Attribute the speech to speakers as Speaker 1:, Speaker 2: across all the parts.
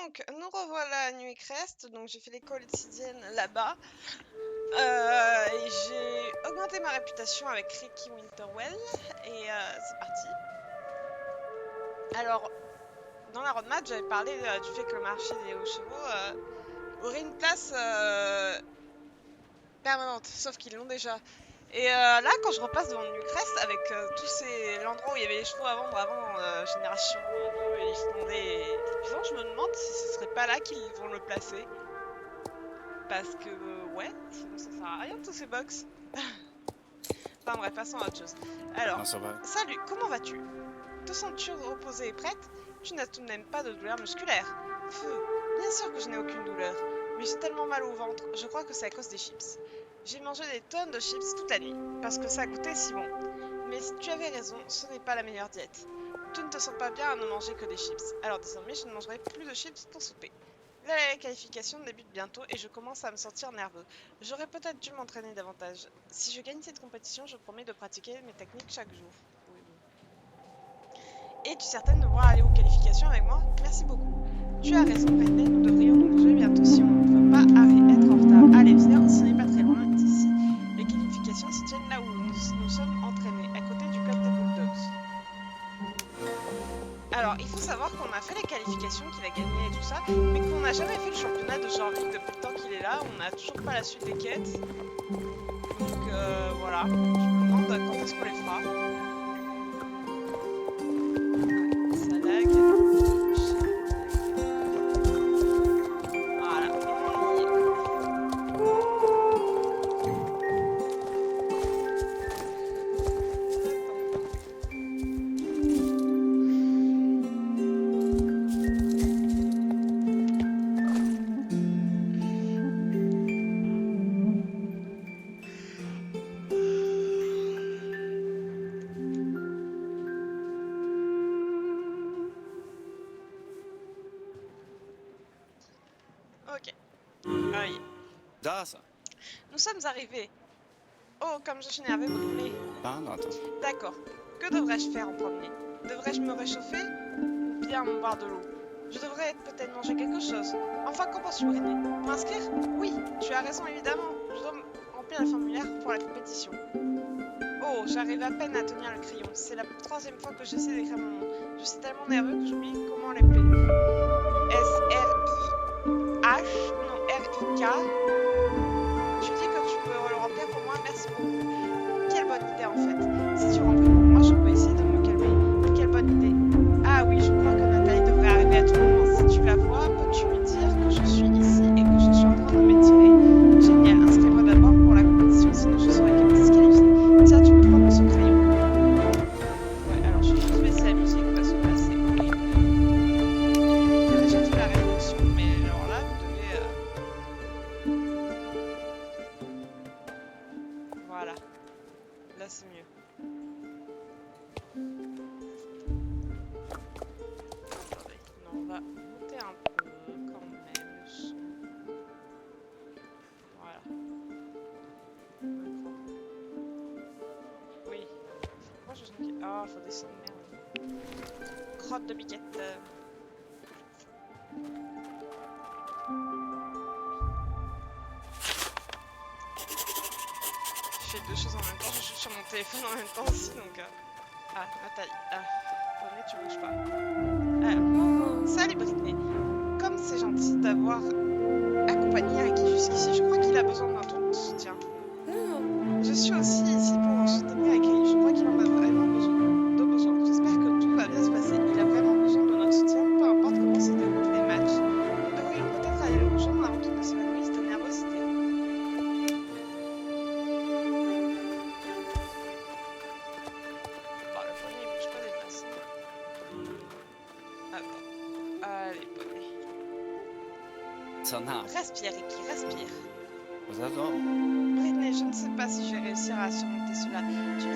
Speaker 1: Donc, nous revoilà à Nuit Crest. Donc, j'ai fait l'école étudienne là-bas. Et j'ai augmenté ma réputation avec Ricky Winterwell. Et c'est parti. Alors, dans la roadmap, j'avais parlé du fait que le marché des hauts chevaux aurait une place permanente, sauf qu'ils l'ont déjà. Et là, quand je repasse devant New Crest avec l'endroit où il y avait les chevaux à vendre avant Génération 2 et Islandais et suivant, je me demande si ce serait pas là qu'ils vont le placer. Parce que, ouais, sinon ça sert à rien tous ces box. Enfin bref, passons à autre chose. Alors,
Speaker 2: Non, ça va.
Speaker 1: salut, comment vas-tu? Te sens-tu reposée et prête? Tu n'as tout de même pas de douleur musculaire. Feu, bien sûr que je n'ai aucune douleur. Mais j'ai tellement mal au ventre, je crois que c'est à cause des chips. J'ai mangé des tonnes de chips toute la nuit, parce que ça goûtait si bon. Mais si tu avais raison, ce n'est pas la meilleure diète. Tu ne te sens pas bien à ne manger que des chips, alors désormais je ne mangerai plus de chips pour souper. La qualification débute bientôt et je commence à me sentir nerveux. J'aurais peut-être dû m'entraîner davantage. Si je gagne cette compétition, je promets de pratiquer mes techniques chaque jour. Oui, oui. Es-tu certaine de vouloir aller aux qualifications avec moi? Merci beaucoup. Tu as raison, Britney, nous devrions nous bouger bientôt si on ne veut pas être en retard. Allez, viens, ce n'est pas très loin d'ici. Les qualifications se tiennent là où nous sommes entraînés, à côté du club des Bulldogs. Alors, il faut savoir qu'on a fait les qualifications, qu'il a gagné et tout ça, mais qu'on n'a jamais fait le championnat de Jorvik depuis le temps qu'il est là. On n'a toujours pas la suite des quêtes. Donc voilà, je me demande quand est-ce qu'on les fera. Ouais, ça lag. Voilà, on y est. Ok, allez.
Speaker 2: Da, ça.
Speaker 1: Nous sommes arrivés. Oh, comme je suis énervée, brûlée.
Speaker 2: Ah, non, attends.
Speaker 1: D'accord. Que devrais-je faire en premier? Devrais-je me réchauffer ou bien boire de l'eau? Je devrais peut-être manger quelque chose. Enfin, qu'en penses-tu, Britney? M'inscrire? Oui, tu as raison, évidemment. Je dois remplir le formulaire pour la compétition. Oh, j'arrive à peine à tenir le crayon. C'est la troisième fois que j'essaie d'écrire mon nom. Je suis tellement nerveux que j'oublie comment l'appeler. S-R-I-H? Non, R-I-K. Tu dis que tu peux le remplir pour moi? Merci beaucoup. Quelle bonne idée en fait. Si tu remplis pour moi, je peux essayer de me calmer. Quelle bonne idée. Ah oui, je crois que Nathalie devrait arriver à tout moment. Si tu la vois, peux-tu lui dire que je suis ici et que je suis en train de m'étirer? Génial, inscris-moi d'abord pour la compétition, sinon je serai disqualifiée. Tiens, tu peux prendre ce crayon. Ouais, alors je vais juste baisser la musique parce que là c'est horrible. J'ai déjà fait la révolution, mais alors là, vous devez... Voilà, là c'est mieux. Attendez, non, on va monter un peu quand même le son. Voilà. Oui. Pourquoi je sens qu'il... Ah, faut descendre, merde. Crotte de biquette. Je fais deux choses en même temps, je joue sur mon téléphone en même temps aussi, donc... Ah, Nathalie. Ah, Britney, tu bouges pas. Salut Britney. Comme c'est gentil d'avoir accompagné Ricky jusqu'ici, je crois qu'il a besoin d'un ton de soutien. Je suis aussi ici pour soutenir Ricky, je crois qu'il en a vraiment besoin. J'espère que tout va bien se passer. Il a vraiment besoin de notre soutien, peu importe comment se déroulent les matchs. Nous devrions peut-être aller le rejoindre avant qu'il ne s'évanouisse de nervosité. Oh, le poney, il bouge pas des masses. Attends. Allez, poney.
Speaker 2: Ça n'a.
Speaker 1: Respire, Ricky, respire.
Speaker 2: D'accord.
Speaker 1: Britney, je ne sais pas si je vais réussir à surmonter cela. Tu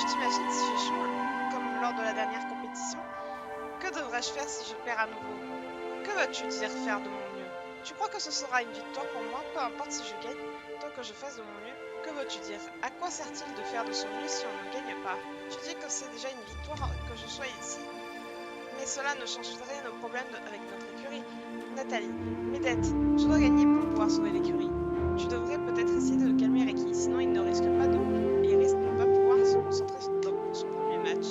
Speaker 1: t'imagines si j'échoue comme lors de la dernière compétition? Que devrais-je faire si je perds à nouveau? Que vas-tu dire faire de mon mieux? Tu crois que ce sera une victoire pour moi, peu importe si je gagne, tant que je fasse de mon mieux? Que veux-tu dire? À quoi sert-il de faire de son mieux si on ne gagne pas? Tu dis que c'est déjà une victoire que je sois ici, mais cela ne changerait nos problèmes avec notre Nathalie, mes dettes. Je dois gagner pour pouvoir sauver l'écurie. Tu devrais peut-être essayer de calmer Ricky, sinon il ne risque pas de... Il risque de ne pas pouvoir se concentrer dans son premier match.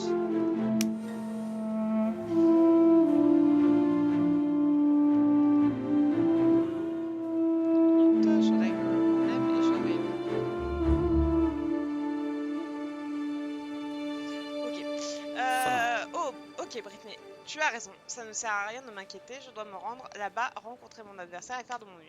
Speaker 1: Je règle le problème et j'arrive. Ok. Oh, ok Britney, tu as raison. Ça ne sert à rien de m'inquiéter. Je dois me rendre là-bas, rencontrer mon adversaire et faire de mon mieux.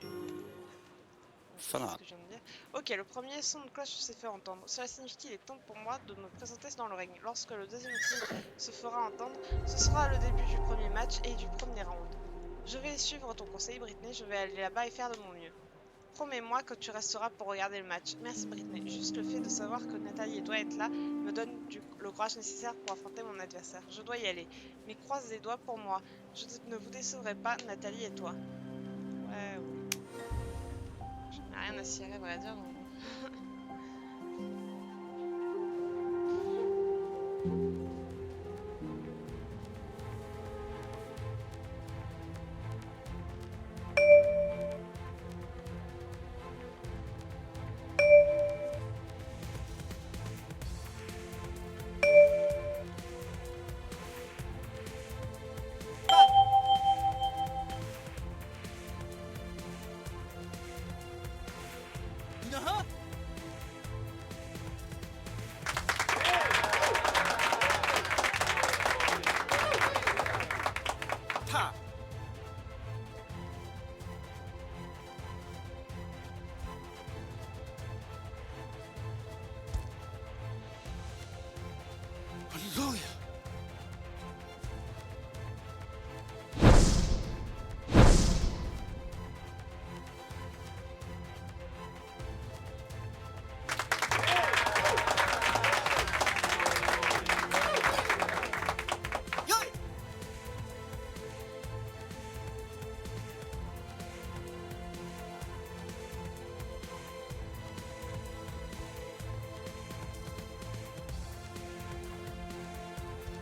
Speaker 1: C'est ce que je viens de dire. Ok, le premier son de cloche s'est fait entendre. Cela signifie qu'il est temps pour moi de me présenter dans le ring. Lorsque le deuxième signe se fera entendre, ce sera le début du premier match et du premier round. Je vais suivre ton conseil, Britney. Je vais aller là-bas et faire de mon mieux. Promets-moi que tu resteras pour regarder le match. Merci, Britney. Juste le fait de savoir que Nathalie doit être là me donne le courage nécessaire pour affronter mon adversaire. Je dois y aller. Mais croise les doigts pour moi. Je ne vous décevrai pas, Nathalie et toi. Ouais. Je n'ai rien à cirer, à vrai dire. Donc...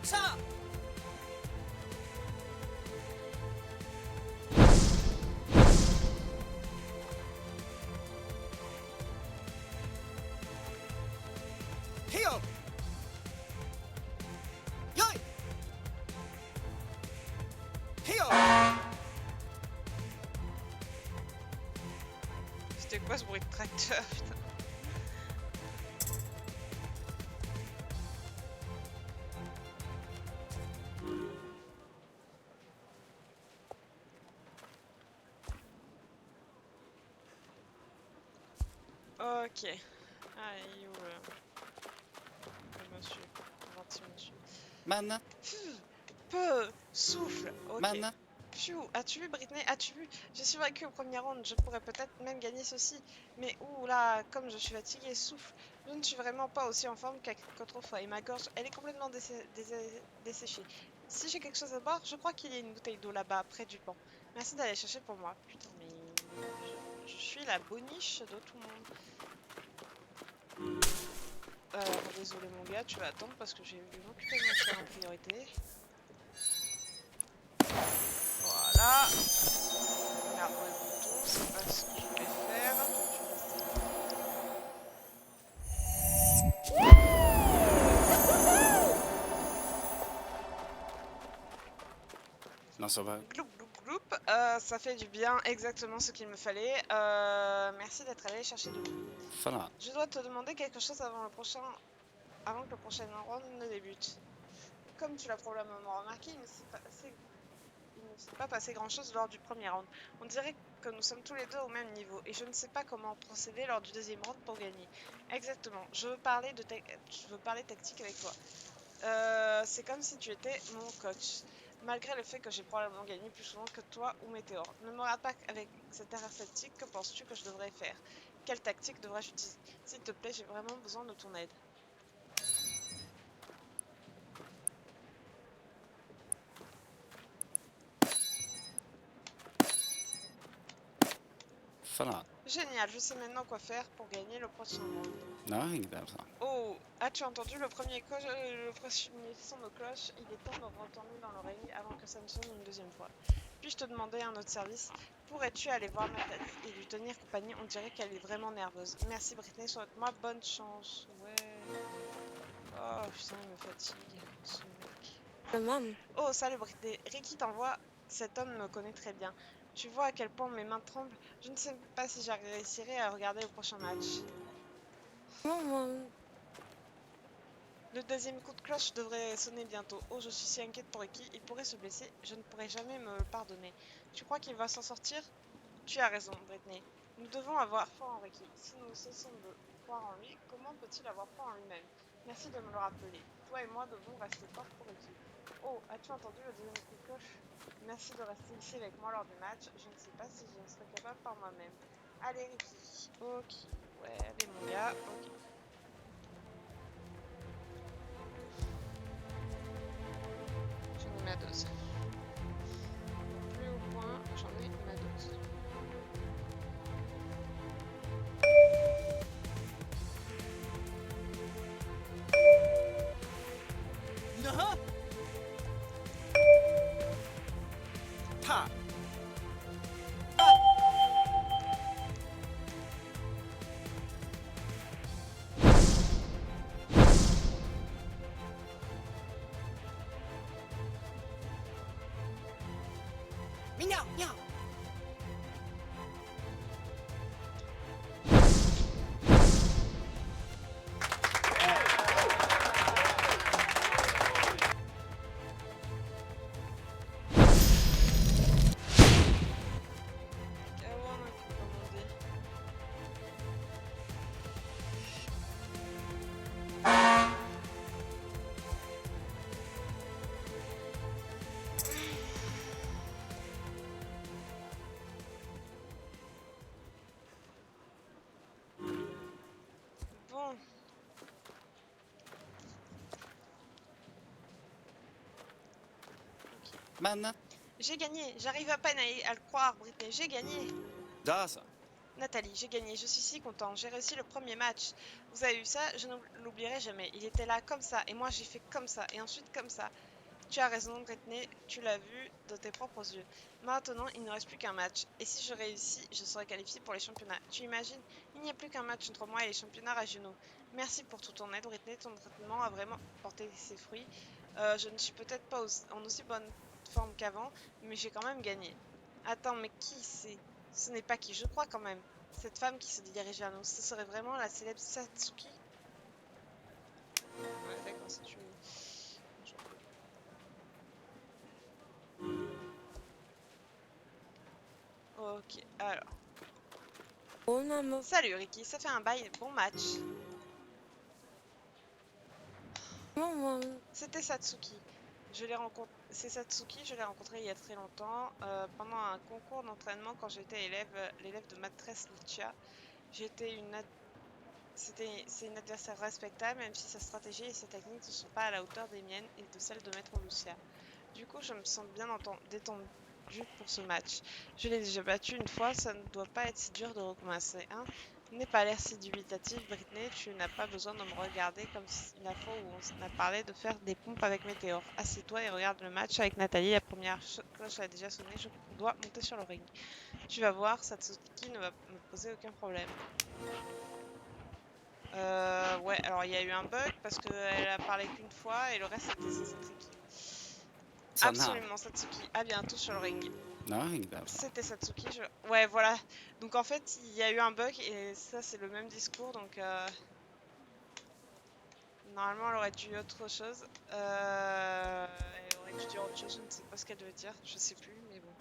Speaker 2: Ça. Heal. Yoi. Heal.
Speaker 1: C'était quoi ce bruit de tracteur, putain? Ok. Ah, il est où le monsieur? Le gentil monsieur.
Speaker 2: Mana.
Speaker 1: Peu, souffle. Ok.
Speaker 2: Mana.
Speaker 1: Pfiou, as-tu vu Britney? As-tu vu? Je suis vaincue au premier round, je pourrais peut-être même gagner ceci. Mais ouh là, comme je suis fatiguée, souffle. Je ne suis vraiment pas aussi en forme qu'autrefois et ma gorge, elle est complètement desséchée. Si j'ai quelque chose à boire, je crois qu'il y a une bouteille d'eau là-bas, près du banc. Merci d'aller chercher pour moi. Putain, mais je suis la boniche de tout le monde. Désolé mon gars, tu vas attendre parce que j'ai dû m'occuper de mon frère en priorité. Voilà. Regarde le bouton, c'est pas ce que je voulais faire. Donc je vais
Speaker 2: Non, ça va.
Speaker 1: Gloup, gloup, gloup. Ça fait du bien, exactement ce qu'il me fallait. Merci d'être allé chercher de l'eau.
Speaker 2: Voilà.
Speaker 1: Je dois te demander quelque chose avant que le prochain round ne débute. Comme tu l'as probablement remarqué, il ne s'est pas passé grand chose lors du premier round. On dirait que nous sommes tous les deux au même niveau et je ne sais pas comment procéder lors du deuxième round pour gagner. Exactement, je veux parler tactique avec toi. C'est comme si tu étais mon coach. Malgré le fait que j'ai probablement gagné plus souvent que toi ou Météor. Ne me regarde pas avec cette air tactique, que penses-tu que je devrais faire? Quelle tactique devrais-je utiliser? S'il te plaît, j'ai vraiment besoin de ton aide.
Speaker 2: Voilà.
Speaker 1: Génial, je sais maintenant quoi faire pour gagner le prochain round.
Speaker 2: Non, inget alls.
Speaker 1: Oh, as-tu entendu le premier son de cloche? Il est temps de retourner dans le ring avant que ça ne sonne une deuxième fois. Puis-je te demander un autre service? Pourrais-tu aller voir Nathalie et lui tenir compagnie? On dirait qu'elle est vraiment nerveuse. Merci Britney, sois avec moi, bonne chance. Ouais. Oh putain, il me fatigue, ce mec.
Speaker 3: Maman.
Speaker 1: Oh, salut Britney. Ricky t'envoie. Cet homme me connaît très bien. Tu vois à quel point mes mains tremblent? Je ne sais pas si j'y réussirai à regarder le prochain match.
Speaker 3: Maman.
Speaker 1: Le deuxième coup de cloche devrait sonner bientôt. Oh, je suis si inquiète pour Ricky. Il pourrait se blesser. Je ne pourrai jamais me le pardonner. Tu crois qu'il va s'en sortir? Tu as raison, Britney. Nous devons avoir foi en Ricky. Si nous cessons de croire en lui, comment peut-il avoir foi en lui-même? Merci de me le rappeler. Toi et moi devons rester forts pour Ricky. Oh, as-tu entendu le deuxième coup de cloche? Merci de rester ici avec moi lors du match. Je ne sais pas si je serai capable par moi-même. Allez, Ricky. Ok. Ouais, allez, mon gars. Ok. J'en ai ma dose. Plus au point, j'en ai ma dose.
Speaker 2: No! Ha! Meow, meow.
Speaker 1: Bon.
Speaker 2: Maintenant,
Speaker 1: J'ai gagné. J'arrive à peine à le croire, Britney. J'ai gagné.
Speaker 2: da ça.
Speaker 1: Nathalie, j'ai gagné. Je suis si content. J'ai réussi le premier match. Vous avez vu ça? Je ne l'oublierai jamais. Il était là comme ça. Et moi, j'ai fait comme ça. Et ensuite comme ça. Tu as raison, Britney. Tu l'as vu de tes propres yeux. Maintenant, il ne reste plus qu'un match. Et si je réussis, je serai qualifiée pour les championnats. Tu imagines? Il n'y a plus qu'un match entre moi et les championnats régionaux. Merci pour toute ton aide, Britney. Ton traitement a vraiment porté ses fruits. Je ne suis peut-être pas en aussi bonne forme qu'avant, mais j'ai quand même gagné. Attends, mais qui c'est? Ce n'est pas qui je crois quand même. Cette femme qui se dirige vers nous, ce serait vraiment la célèbre Satsuki? Ouais, d'accord, c'est une... Ok, alors.
Speaker 3: Oh maman.
Speaker 1: Salut Ricky, ça fait un bail, bon match.
Speaker 3: Maman.
Speaker 1: C'était Satsuki. C'est Satsuki, je l'ai rencontré il y a très longtemps, pendant un concours d'entraînement quand j'étais l'élève de maîtresse Lucia. C'est une adversaire respectable, même si sa stratégie et sa technique ne sont pas à la hauteur des miennes et de celles de maître Lucia. Du coup, je me sens bien détendue pour ce match. Je l'ai déjà battu une fois, ça ne doit pas être si dur de recommencer, hein? N'aie pas l'air si dubitatif, Britney, tu n'as pas besoin de me regarder comme la fois où on a parlé de faire des pompes avec Météor. Assieds-toi et regarde le match avec Nathalie, la première cloche a déjà sonné, je dois monter sur le ring. Tu vas voir, Satsuki ne va me poser aucun problème. Ouais, alors il y a eu un bug parce qu'elle a parlé qu'une fois et le reste c'était Satsuki.
Speaker 2: Ça
Speaker 1: Absolument, Satsuki, à bientôt sur le ring.
Speaker 2: non, d'accord.
Speaker 1: C'était Satsuki, ouais, voilà. Donc en fait, il y a eu un bug et ça, c'est le même discours. Donc normalement, elle aurait dû dire autre chose. Elle aurait dû dire autre chose, je ne sais pas ce qu'elle devait dire. Je sais plus, mais bon.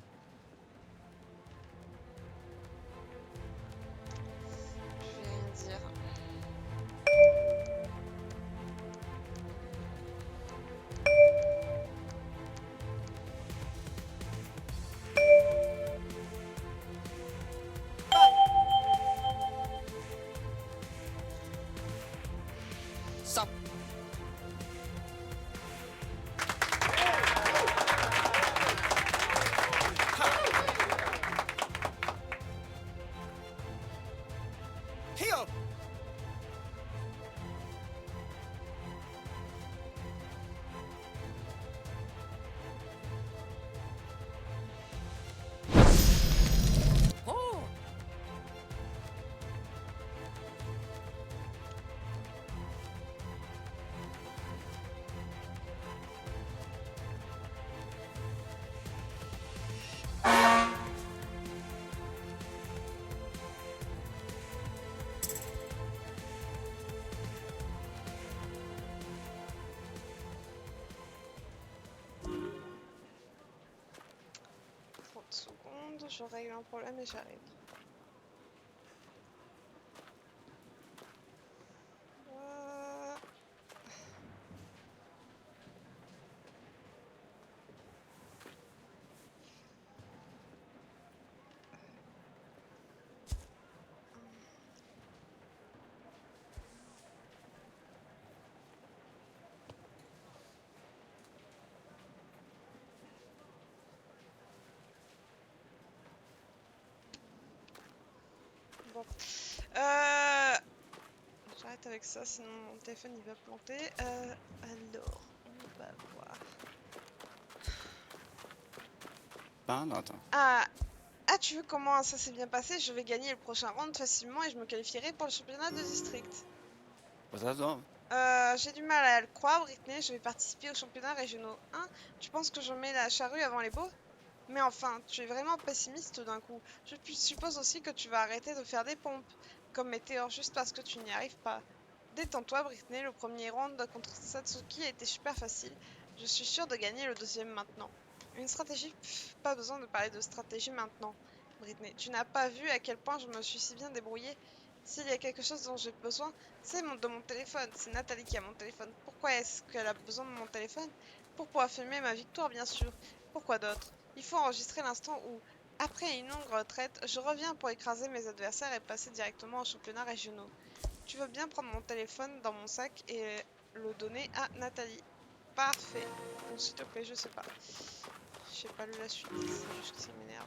Speaker 1: Je vais rien dire.
Speaker 2: Stop.
Speaker 1: secondes, je règle un problème et j'arrive. Euh, Bon. J'arrête avec ça, sinon mon téléphone il va planter. Alors, on va voir.
Speaker 2: Ben, attends.
Speaker 1: Ah, tu veux comment ça s'est bien passé? Je vais gagner le prochain round facilement et je me qualifierai pour le championnat de district.
Speaker 2: Vad är det?
Speaker 1: J'ai du mal à le croire, Britney. Je vais participer aux championnats régionaux 1. Tu penses que je mets la charrue avant les bœufs? Mais enfin, tu es vraiment pessimiste d'un coup. Je suppose aussi que tu vas arrêter de faire des pompes, comme Météor, juste parce que tu n'y arrives pas. Détends-toi, Britney. Le premier round contre Satsuki a été super facile. Je suis sûre de gagner le deuxième maintenant. Une stratégie? Pff, pas besoin de parler de stratégie maintenant, Britney. Tu n'as pas vu à quel point je me suis si bien débrouillée? S'il y a quelque chose dont j'ai besoin, c'est de mon téléphone. C'est Nathalie qui a mon téléphone. Pourquoi est-ce qu'elle a besoin de mon téléphone? Pour pouvoir filmer ma victoire, bien sûr. Pourquoi d'autre? Il faut enregistrer l'instant où, après une longue retraite, je reviens pour écraser mes adversaires et passer directement aux championnats régionaux. Tu veux bien prendre mon téléphone dans mon sac et le donner à Nathalie? Parfait. Bon, s'il te plaît, je sais pas. J'ai pas lu la suite, c'est juste que ça m'énerve.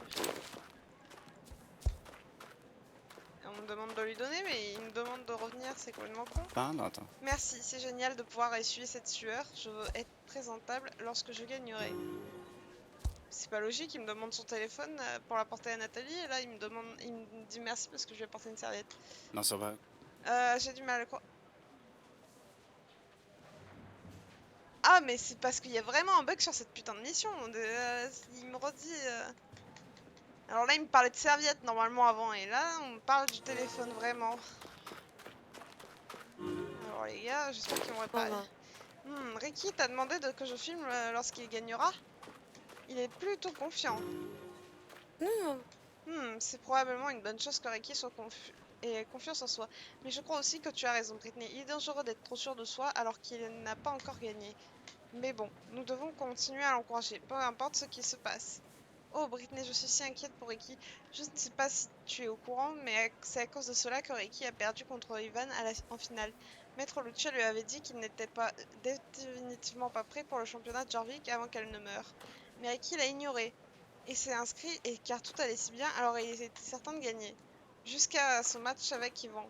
Speaker 1: On me demande de lui donner, mais il me demande de revenir, c'est complètement con.
Speaker 2: Ben, attends.
Speaker 1: Merci, c'est génial de pouvoir essuyer cette sueur. Je veux être présentable lorsque je gagnerai. C'est pas logique, il me demande son téléphone pour l'apporter à Nathalie, et là il me dit merci parce que je lui ai apporté une serviette.
Speaker 2: Non, ça va.
Speaker 1: J'ai du mal à croire. Ah, mais c'est parce qu'il y a vraiment un bug sur cette putain de mission. Il me redit. Alors là, il me parlait de serviette normalement avant, et là, on me parle du téléphone vraiment. Alors les gars, j'espère qu'ils vont réparer. Ricky t'a demandé que je filme lorsqu'il gagnera? Il est plutôt confiant.
Speaker 3: Non,
Speaker 1: C'est probablement une bonne chose que Ricky soit ait confiance en soi. Mais je crois aussi que tu as raison, Britney. Il est dangereux d'être trop sûr de soi alors qu'il n'a pas encore gagné. Mais bon, nous devons continuer à l'encourager, peu importe ce qui se passe. Oh, Britney, je suis si inquiète pour Ricky. Je ne sais pas si tu es au courant, mais c'est à cause de cela que Ricky a perdu contre Ivan en finale. Maître Lucia lui avait dit qu'il n'était pas définitivement pas prêt pour le championnat de Jorvik avant qu'elle ne meure. Mais Ricky l'a ignoré et s'est inscrit, et car tout allait si bien, alors il était certain de gagner. Jusqu'à son match avec Ivan,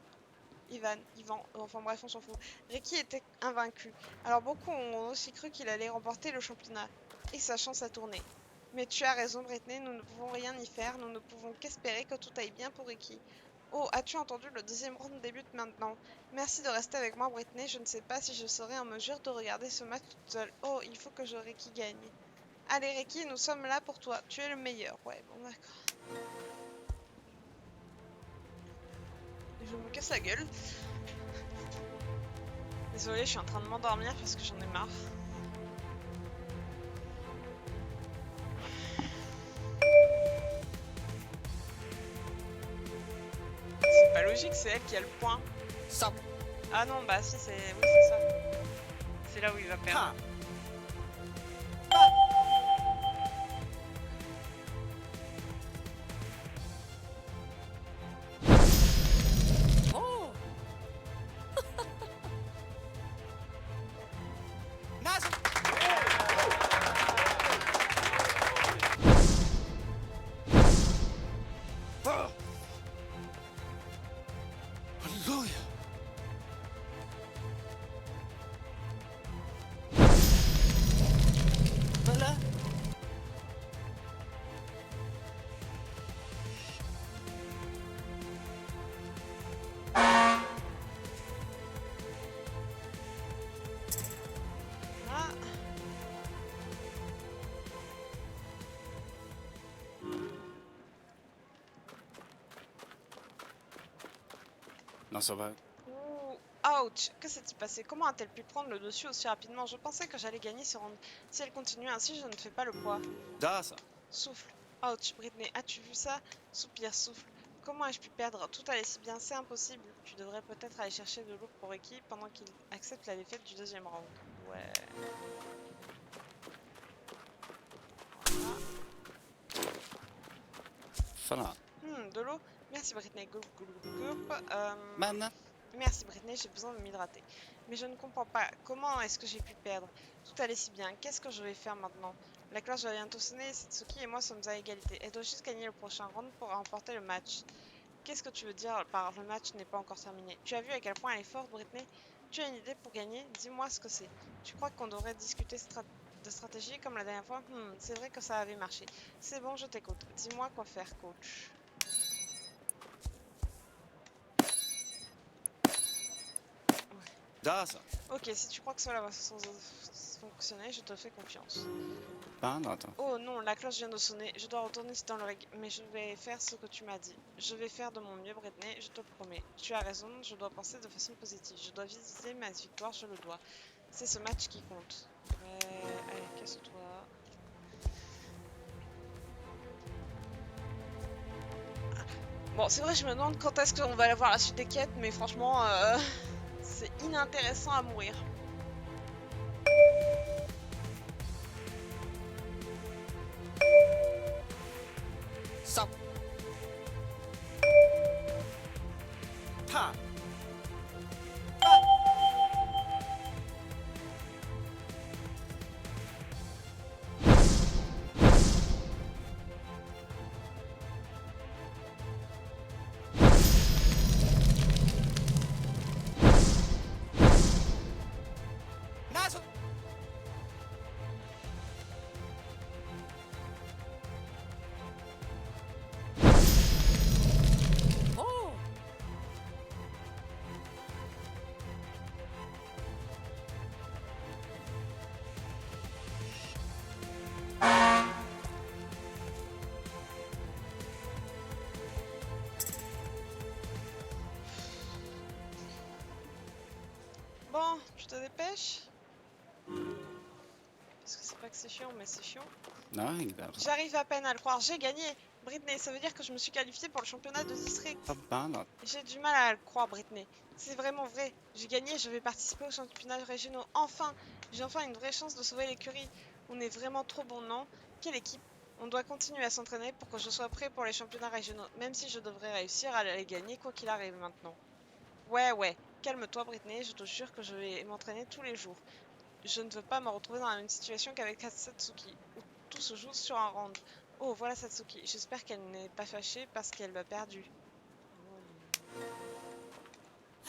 Speaker 1: enfin bref, on s'en fout. Ricky était invaincu, alors beaucoup ont aussi cru qu'il allait remporter le championnat, et sa chance a tourné. Mais tu as raison, Britney, nous ne pouvons rien y faire, nous ne pouvons qu'espérer que tout aille bien pour Ricky. Oh, as-tu entendu? Le deuxième round débute maintenant. Merci de rester avec moi, Britney, je ne sais pas si je serai en mesure de regarder ce match toute seule. Oh, il faut que Ricky gagne. Allez, Ricky, nous sommes là pour toi, tu es le meilleur. Ouais, bon, d'accord. Je me casse la gueule. Désolée, je suis en train de m'endormir parce que j'en ai marre. C'est pas logique, c'est elle qui a le point.
Speaker 2: Stop.
Speaker 1: Ah non, bah si, c'est... Oui, c'est ça. C'est là où il va perdre.
Speaker 2: Ha!
Speaker 3: oh,
Speaker 2: Nice! Oh! Halleluja! Eller?
Speaker 1: Ah.
Speaker 2: Non, ça va.
Speaker 1: Ouh. Ouch, que s'est-il passé? Comment a-t-elle pu prendre le dessus aussi rapidement? Je pensais que j'allais gagner ce round. Si elle continue ainsi, je ne fais pas le poids.
Speaker 2: Där så.
Speaker 1: Souffle. Ouch, Britney, as-tu vu ça? Soupir, souffle. Comment ai-je pu perdre? Tout allait si bien, c'est impossible. Tu devrais peut-être aller chercher de l'eau pour Ricky pendant qu'il accepte la défaite du deuxième round. Ouais. Voilà.
Speaker 2: Voilà.
Speaker 1: De l'eau? Merci Britney. Gloup, gloup, gloup, gloup.
Speaker 2: Maintenant,
Speaker 1: Merci Britney, j'ai besoin de m'hydrater. Mais je ne comprends pas. Comment est-ce que j'ai pu perdre? Tout allait si bien. Qu'est-ce que je vais faire maintenant? La cloche va bientôt sonner et Setsuki et moi sommes à égalité. Elle doit juste gagner le prochain round pour remporter le match. Qu'est-ce que tu veux dire par le match n'est pas encore terminé? Tu as vu à quel point elle est forte, Britney? Tu as une idée pour gagner? Dis-moi ce que c'est. Tu crois qu'on devrait discuter de stratégie comme la dernière fois? C'est vrai que ça avait marché. C'est bon, je t'écoute. Dis-moi quoi faire, coach.
Speaker 2: ça.
Speaker 1: Ok, si tu crois que cela va fonctionner, je te fais confiance.
Speaker 2: Pendant.
Speaker 1: Oh non, la cloche vient de sonner. Je dois retourner dans le ring, mais je vais faire ce que tu m'as dit. Je vais faire de mon mieux, Britney, je te le promets. Tu as raison, je dois penser de façon positive. Je dois viser ma victoire, je le dois. C'est ce match qui compte. Ouais, allez, casse-toi. Bon, c'est vrai, je me demande quand est-ce qu'on va aller voir la suite des quêtes, mais franchement, c'est inintéressant à mourir.
Speaker 2: Stop. Ha. Nazo. Oh.
Speaker 1: Bon, tu te dépêches? Parce que c'est pas que c'est chiant, mais c'est chiant.
Speaker 2: Non, regarde.
Speaker 1: J'arrive à peine à le croire, j'ai gagné! Britney, ça veut dire que je me suis qualifiée pour le championnat de district.
Speaker 2: Pendant.
Speaker 1: J'ai du mal à le croire, Britney. C'est vraiment vrai. J'ai gagné, je vais participer aux championnats régionaux. Enfin! J'ai enfin une vraie chance de sauver l'écurie. On est vraiment trop bon, non? Quelle équipe! On doit continuer à s'entraîner pour que je sois prêt pour les championnats régionaux, même si je devrais réussir à les gagner quoi qu'il arrive maintenant. Ouais, ouais. Calme-toi, Britney, je te jure que je vais m'entraîner tous les jours. Je ne veux pas me retrouver dans la même situation qu'avec Satsuki, où tout se joue sur un round. Oh, voilà Satsuki. J'espère qu'elle n'est pas fâchée parce qu'elle a perdu.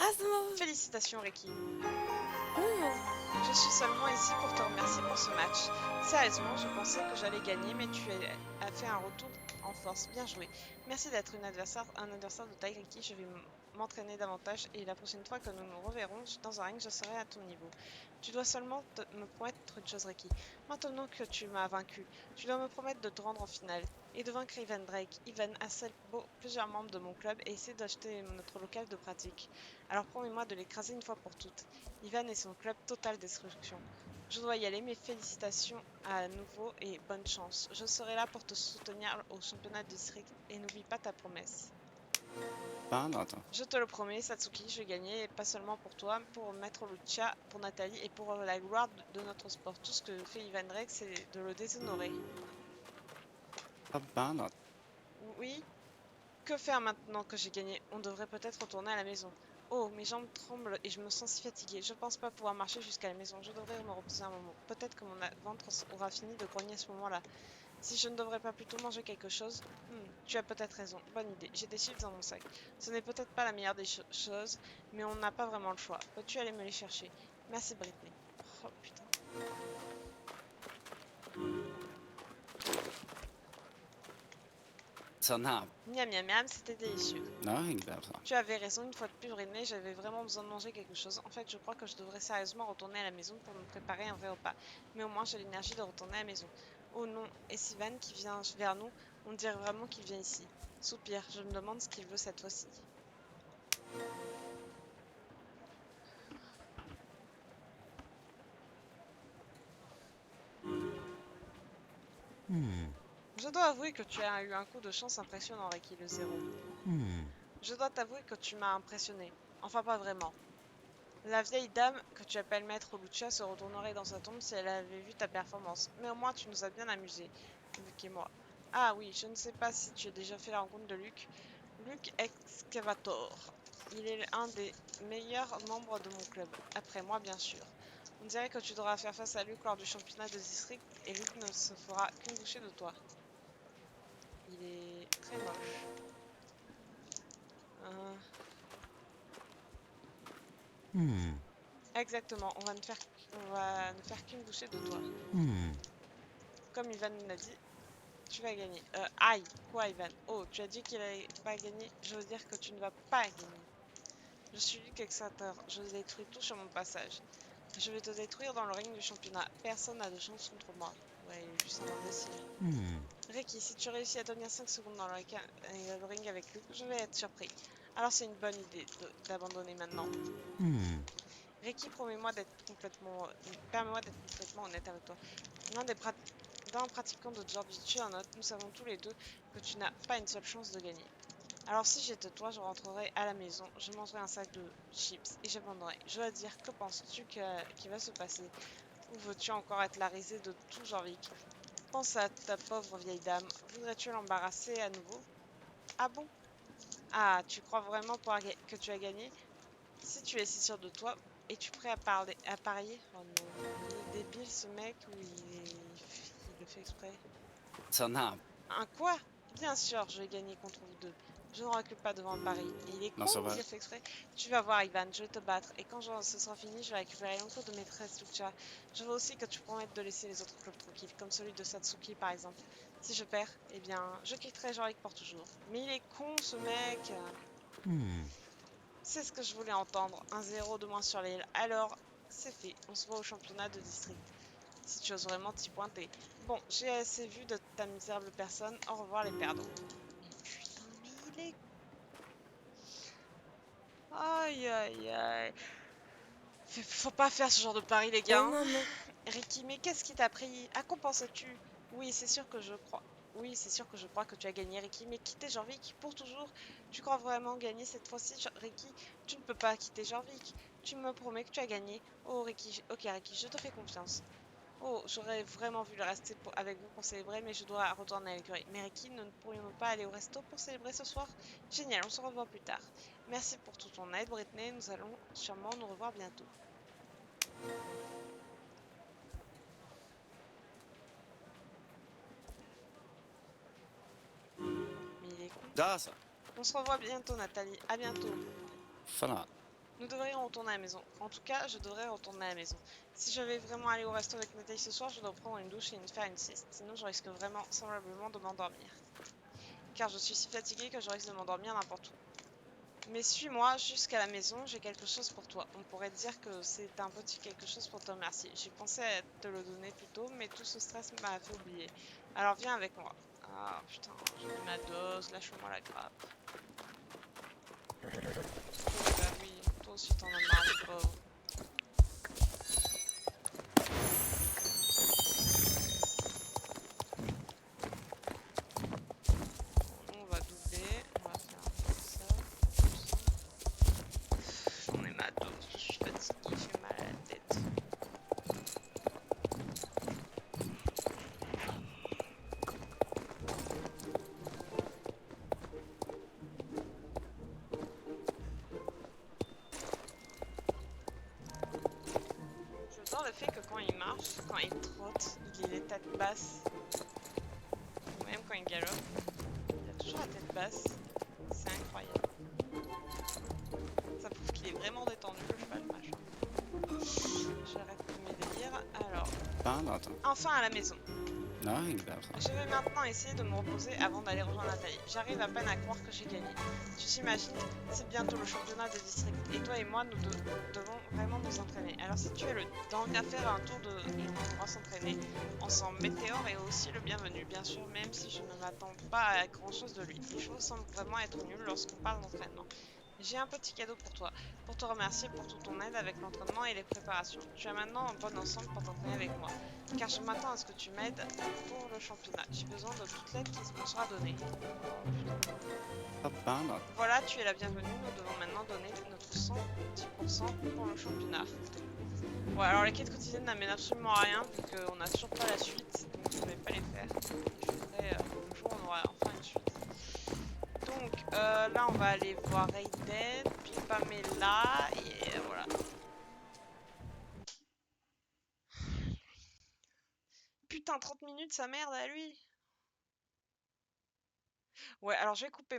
Speaker 3: Ah, ça m'a...
Speaker 1: Félicitations, Ricky.
Speaker 3: Non.
Speaker 1: Je suis seulement ici pour te remercier pour ce match. Sérieusement, je pensais que j'allais gagner, mais tu as fait un retour en force. Bien joué. Merci d'être un adversaire de taille, Ricky. Je vais m'entraîner davantage et la prochaine fois que nous nous reverrons dans un ring, je serai à ton niveau. Tu dois seulement me promettre une chose, Ricky. Maintenant que tu m'as vaincu, tu dois me promettre de te rendre en finale et de vaincre Ivan Drake. Ivan harcèle plusieurs membres de mon club et essaie d'acheter notre local de pratique. Alors promets-moi de l'écraser une fois pour toutes. Ivan et son club Total Destruction. Je dois y aller, mais félicitations à nouveau et bonne chance. Je serai là pour te soutenir au championnat de district et n'oublie pas ta promesse.
Speaker 2: Pendant.
Speaker 1: Je te le promets, Satsuki, je vais gagner, et pas seulement pour toi, pour Maître Lucia, pour Nathalie et pour la gloire de notre sport. Tout ce que fait Ivan Drake, c'est de le déshonorer.
Speaker 2: Pendant.
Speaker 1: Oui? Que faire maintenant que j'ai gagné? On devrait peut-être retourner à la maison. Oh, mes jambes tremblent et je me sens si fatiguée. Je pense pas pouvoir marcher jusqu'à la maison. Je devrais me reposer un moment. Peut-être que mon ventre aura fini de grogner à ce moment-là. Si je ne devrais pas plutôt manger quelque chose? Tu as peut-être raison. Bonne idée. J'ai des chips dans mon sac. Ce n'est peut-être pas la meilleure des choses, mais on n'a pas vraiment le choix. Peux-tu aller me les chercher? Merci, Britney. Oh putain.
Speaker 2: Ça n'a.
Speaker 1: Miam miam miam, c'était délicieux.
Speaker 2: Non, regarde.
Speaker 1: Tu avais raison, une fois de plus, Britney, j'avais vraiment besoin de manger quelque chose. En fait, je crois que je devrais sérieusement retourner à la maison pour me préparer un vrai repas. Mais au moins, j'ai l'énergie de retourner à la maison. Oh non, et Sivan qui vient vers nous, on dirait vraiment qu'il vient ici. Soupir, je me demande ce qu'il veut cette fois-ci. Je dois avouer que tu as eu un coup de chance impressionnant, Ricky le zéro. Je dois t'avouer que tu m'as impressionné. Enfin, pas vraiment. La vieille dame que tu appelles Maître Lucia se retournerait dans sa tombe si elle avait vu ta performance. Mais au moins, tu nous as bien amusés, Luc et moi. Ah oui, je ne sais pas si tu as déjà fait la rencontre de Luc. Luc Excavator. Il est un des meilleurs membres de mon club. Après moi, bien sûr. On dirait que tu devras faire face à Luc lors du championnat de district et Luc ne se fera qu'une bouchée de toi. Il est très moche. Euh, Exactement, on va ne faire qu'une bouchée de toi. Comme Ivan l'a dit, tu vas gagner. Aïe, quoi Ivan? Oh, tu as dit qu'il allait pas gagner. Je veux dire que tu ne vas pas gagner. Je suis Luc Exator. Je détruis tout sur mon passage. Je vais te détruire dans le ring du championnat. Personne n'a de chance contre moi. Ouais, il est juste un imbécile. Ricky, si tu réussis à tenir 5 secondes dans le ring avec Luc, je vais être surpris. Alors c'est une bonne idée d'abandonner maintenant. Ricky, permets-moi d'être complètement honnête avec toi. D'un pratiquant de Jiu-Jitsu en note, nous savons tous les deux que tu n'as pas une seule chance de gagner. Alors si j'étais toi, je rentrerai à la maison, je mangerai un sac de chips et j'abandonnerai. Je dois dire, que penses-tu qui va se passer? Ou veux-tu encore être la risée de tout Jorvik? Pense à ta pauvre vieille dame. Voudrais-tu l'embarrasser à nouveau? Ah bon? Ah, tu crois vraiment que tu as gagné? Si tu es si sûr de toi, es-tu prêt à parier? Oh non, il est débile ce mec ou il le fait exprès?
Speaker 2: Sånär.
Speaker 1: Un quoi? Bien sûr, je vais gagner contre vous deux. Je ne recule pas devant le pari. Et il est con
Speaker 2: Non, ça
Speaker 1: ou
Speaker 2: va.
Speaker 1: il le fait exprès? Tu vas voir, Ivan, je vais te battre. Et quand ce sera fini, je vais récupérer l'enco de maîtresse Lucha. Je veux aussi que tu promettes de laisser les autres clubs tranquilles, comme celui de Satsuki par exemple. Si je perds, eh bien, je quitterai Jean-Luc pour toujours. Mais il est con ce mec! C'est ce que je voulais entendre. Un zéro de moins sur l'île. Alors, c'est fait. On se voit au championnat de district. Si tu oses vraiment t'y pointer. Bon, j'ai assez vu de ta misérable personne. Au revoir les perdants. Putain, mais il est... Aïe, aïe, aïe. Faut pas faire ce genre de pari, les gars.
Speaker 3: Oh, maman.
Speaker 1: Ricky, mais qu'est-ce qui t'a pris? À quoi penses-tu? Oui, c'est sûr que je crois. Oui, c'est sûr que je crois que tu as gagné, Ricky. Mais quitter Jorvik pour toujours? Tu crois vraiment gagner cette fois-ci, Ricky? Tu ne peux pas quitter Jorvik. Tu me promets que tu as gagné. Oh, Ricky. Ok, Ricky, je te fais confiance. Oh, j'aurais vraiment voulu rester avec vous pour célébrer, mais je dois retourner à l'écurie. Mais Ricky, ne pourrions-nous pas aller au resto pour célébrer ce soir? Génial, on se revoit plus tard. Merci pour toute ton aide, Britney. Nous allons sûrement nous revoir bientôt. Mais il est con.
Speaker 2: Där så.
Speaker 1: On se revoit bientôt, Nathalie. À bientôt.
Speaker 2: Fan.
Speaker 1: Nous devrions retourner à la maison. En tout cas, je devrais retourner à la maison. Si je vais vraiment aller au resto avec Nathalie ce soir, je dois prendre une douche et faire une sieste. Sinon, je risque vraiment, semblablement, de m'endormir. Car je suis si fatiguée que je risque de m'endormir n'importe où. Mais suis-moi jusqu'à la maison, j'ai quelque chose pour toi. On pourrait dire que c'est un petit quelque chose pour te remercier. J'ai pensé à te le donner plus tôt, mais tout ce stress m'a fait oublier. Alors viens avec moi. Ah putain, j'ai mis ma dose, lâche-moi la grappe. Oh bah oui, toi aussi t'en as marre, le pauvre. On va doubler, on va faire comme ça. J'en ai ma dose, je suis fatiguée, j'ai mal à la tête. J'adore le fait que quand il marche, quand il trotte, il ait les têtes basses. Même quand il galope, il a toujours la tête basse. C'est incroyable. Ça prouve qu'il est vraiment détendu, le cheval, machin. J'arrête de mes délires. Alors,
Speaker 2: Fan.
Speaker 1: enfin à la maison.
Speaker 2: Nej, där.
Speaker 1: Je vais maintenant essayer de me reposer avant d'aller rejoindre Nathalie. J'arrive à peine à croire que j'ai gagné. Tu t'imagines, c'est bientôt le championnat de district et toi et moi, nous devons vraiment nous entraîner. Alors si tu es le dernier à faire un tour on va s'entraîner ensemble. Météore est aussi le bienvenu, bien sûr, même si je ne m'attends pas à grand chose de lui. Les choses semblent vraiment être nulles lorsqu'on parle d'entraînement. J'ai un petit cadeau pour toi, pour te remercier pour toute ton aide avec l'entraînement et les préparations. Tu es maintenant en bon ensemble pour t'entraîner avec moi, car je m'attends à ce que tu m'aides pour le championnat. J'ai besoin de toute l'aide qui me sera donnée.
Speaker 2: Pas mal.
Speaker 1: Voilà, tu es la bienvenue. Nous devons maintenant donner notre 110% pour le championnat. Ouais, alors les quêtes quotidiennes n'amènent absolument à rien, vu qu'on n'a toujours pas la suite, donc je vais pas les faire. Je ferai le jour où on aura enfin une suite. Donc là, on va aller voir Raiden, puis Pamela, et voilà. Putain, 30 minutes, sa merde à lui. Ouais, alors je vais couper